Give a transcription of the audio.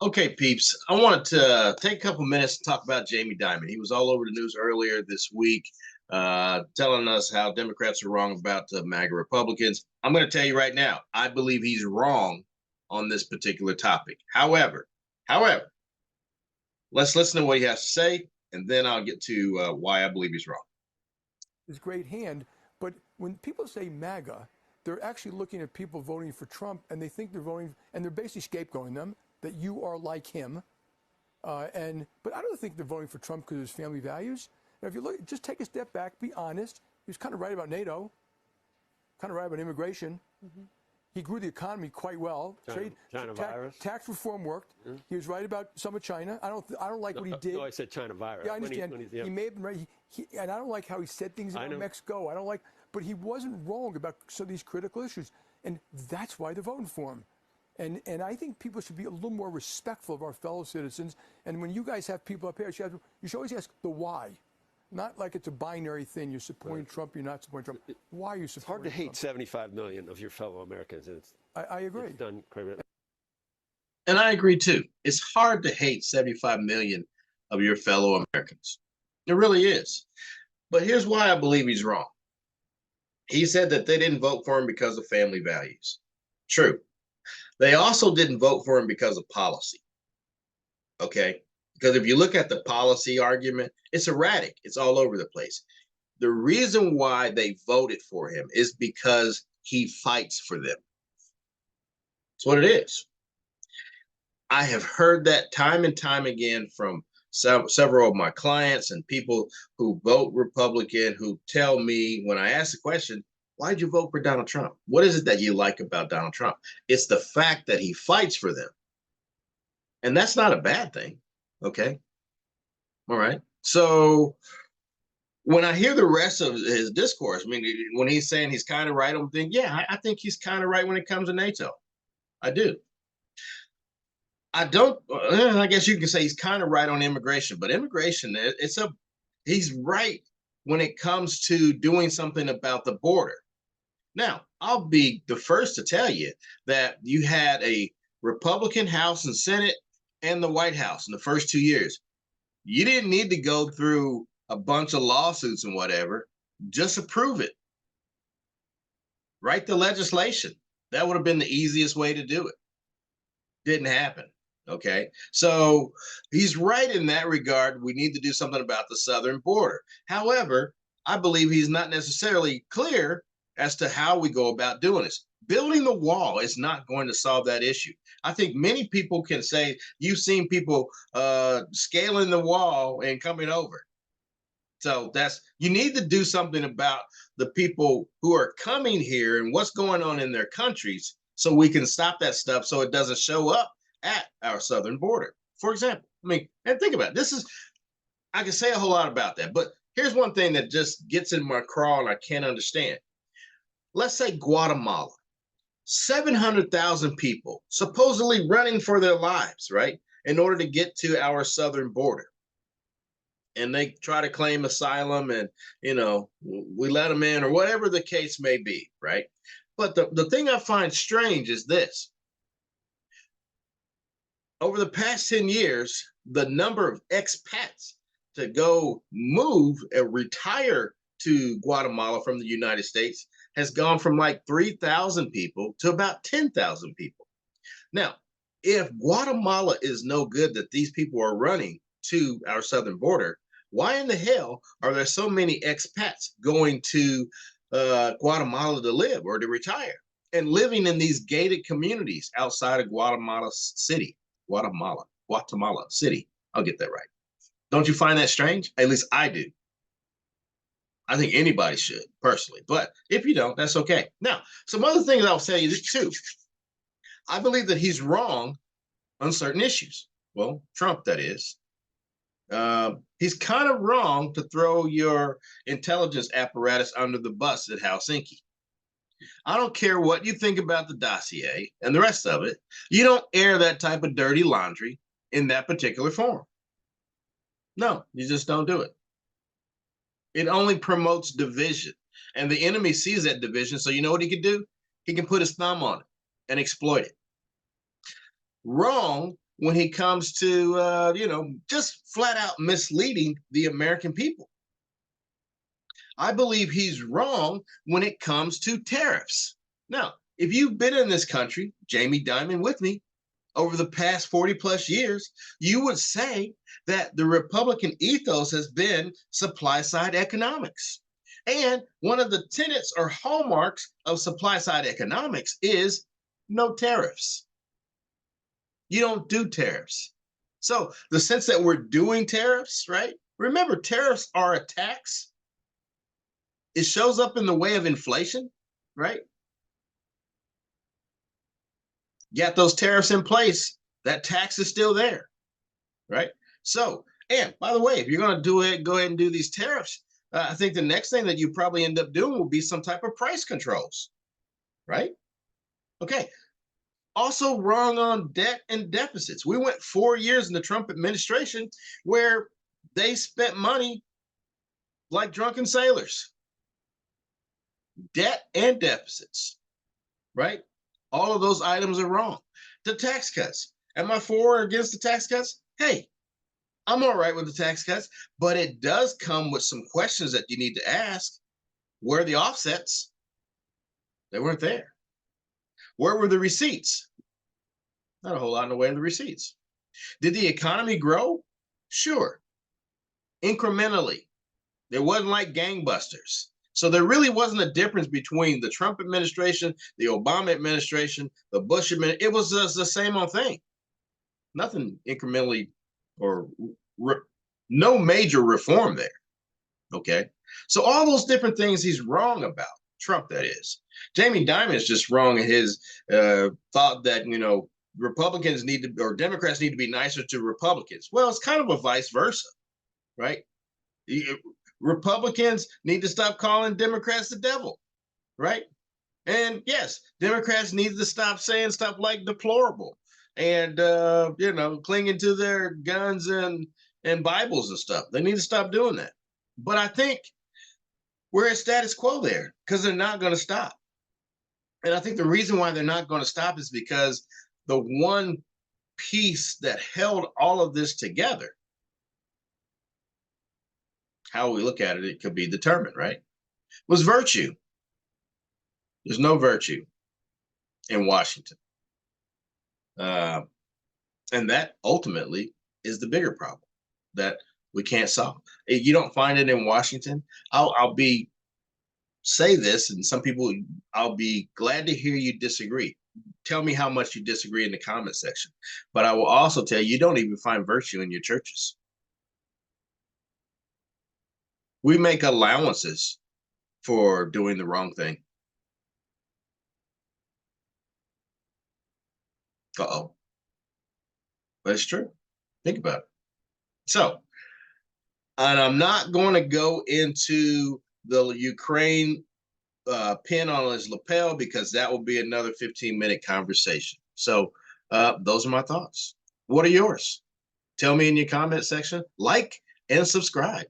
Okay, peeps, I wanted to take a couple minutes to talk about Jamie Dimon. He was all over the news earlier this week, telling us how Democrats are wrong about the MAGA Republicans. I'm going to tell you right now, I believe he's wrong on this particular topic. However, let's listen to what he has to say, and then I'll get to why I believe he's wrong. His great hand, but when people say MAGA, they're actually looking at people voting for Trump, and they think they're voting, and they're basically scapegoating them that you are like him. But I don't think they're voting for Trump because of his family values. Now, if you look, just take a step back, be honest. He was kind of right about NATO, kind of right about immigration. Mm-hmm. He grew the economy quite well. China virus. Tax reform worked. Mm-hmm. He was right about some of China. I don't like what he did. No, I said China virus. Yeah, I understand. He may have been right. And I don't like how he said things about Mexico. I don't like, but he wasn't wrong about some of these critical issues, and that's why they're voting for him. And I think people should be a little more respectful of our fellow citizens. And when you guys have people up here, you should always ask the why. Not like it's a binary thing. You're supporting Trump, you're not supporting Trump. Why are you supporting Trump? It's hard to hate 75 million of your fellow Americans. And I agree. It's done quite a bit. And I agree, too. It's hard to hate 75 million of your fellow Americans. It really is. But here's why I believe he's wrong. He said that they didn't vote for him because of family values. True. They also didn't vote for him because of policy. Okay? Because if you look at the policy argument, it's erratic. It's all over the place. The reason why they voted for him is because he fights for them. That's what it is. I have heard that time and time again from several of my clients and people who vote Republican who tell me when I ask the question, why'd you vote for Donald Trump? What is it that you like about Donald Trump? It's the fact that he fights for them. And that's not a bad thing. Okay. All right. So when I hear the rest of his discourse, I mean, when he's saying he's kind of right on things, yeah, I think he's kind of right when it comes to NATO. I do. I don't, I guess you can say he's kind of right on immigration, but immigration, he's right when it comes to doing something about the border. Now, I'll be the first to tell you that you had a Republican House and Senate and the White House in the first 2 years. You didn't need to go through a bunch of lawsuits and whatever. Just approve it. Write the legislation. That would have been the easiest way to do it. Didn't happen. Okay. So he's right in that regard. We need to do something about the southern border. However, I believe he's not necessarily clear as to how we go about doing this. Building the wall is not going to solve that issue. I think many people can say you've seen people scaling the wall and coming over. So you need to do something about the people who are coming here and what's going on in their countries so we can stop that stuff so it doesn't show up at our southern border. For example, I mean, and think about it. I can say a whole lot about that, but here's one thing that just gets in my craw and I can't understand. Let's say Guatemala. 700,000 people supposedly running for their lives, right, in order to get to our southern border. And they try to claim asylum and, we let them in or whatever the case may be, right? But the thing I find strange is this. Over the past 10 years, the number of expats to go move and retire to Guatemala from the United States has gone from like 3,000 people to about 10,000 people. Now, if Guatemala is no good that these people are running to our southern border, why in the hell are there so many expats going to Guatemala to live or to retire and living in these gated communities outside of Guatemala City? Guatemala City. I'll get that right. Don't you find that strange? At least I do. I think anybody should, personally. But if you don't, that's okay. Now, some other things I'll tell you too. I believe that he's wrong on certain issues. Well, Trump, that is. He's kind of wrong to throw your intelligence apparatus under the bus at Helsinki. I don't care what you think about the dossier and the rest of it. You don't air that type of dirty laundry in that particular forum. No, you just don't do it. It only promotes division. And the enemy sees that division. So you know what he can do? He can put his thumb on it and exploit it. Wrong when he comes to, just flat out misleading the American people. I believe he's wrong when it comes to tariffs. Now, if you've been in this country, Jamie Dimon with me, over the past 40 plus years, you would say that the Republican ethos has been supply side economics. And one of the tenets or hallmarks of supply side economics is no tariffs. You don't do tariffs. So the sense that we're doing tariffs, right? Remember, tariffs are a tax. It shows up in the way of inflation, right? You got those tariffs in place, that tax is still there, right? So, and by the way, if you're going to do it, go ahead and do these tariffs. I think the next thing that you probably end up doing will be some type of price controls, right? Okay. Also wrong on debt and deficits. We went 4 years in the Trump administration where they spent money like drunken sailors. Debt and deficits, right? All of those items are wrong. The tax cuts. Am I for or against the tax cuts? Hey, I'm all right with the tax cuts, but it does come with some questions that you need to ask. Where are the offsets? They weren't there. Where were the receipts? Not a whole lot in the way of the receipts. Did the economy grow? Sure. Incrementally. It wasn't like gangbusters. So there really wasn't a difference between the Trump administration, the Obama administration, the Bush administration. It was just the same old thing. Nothing incrementally or no major reform there. Okay. So all those different things he's wrong about, Trump, that is. Jamie Dimon is just wrong in his thought that, Republicans need to, or Democrats need to be nicer to Republicans. Well, it's kind of a vice versa, right? Republicans need to stop calling Democrats the devil, right? And yes, Democrats need to stop saying stuff like deplorable and, clinging to their guns and Bibles and stuff. They need to stop doing that. But I think we're at status quo there because they're not going to stop. And I think the reason why they're not going to stop is because the one piece that held all of this together, how we look at it, it could be determined, right? Was virtue. There's no virtue in Washington. And that ultimately is the bigger problem that we can't solve. If you don't find it in Washington, I'll say this, and some people, I'll be glad to hear you disagree. Tell me how much you disagree in the comment section. But I will also tell you, you don't even find virtue in your churches. We make allowances for doing the wrong thing. Uh-oh. But it's true. Think about it. So, and I'm not going to go into the Ukraine pin on his lapel because that will be another 15-minute conversation. So those are my thoughts. What are yours? Tell me in your comment section. Like and subscribe.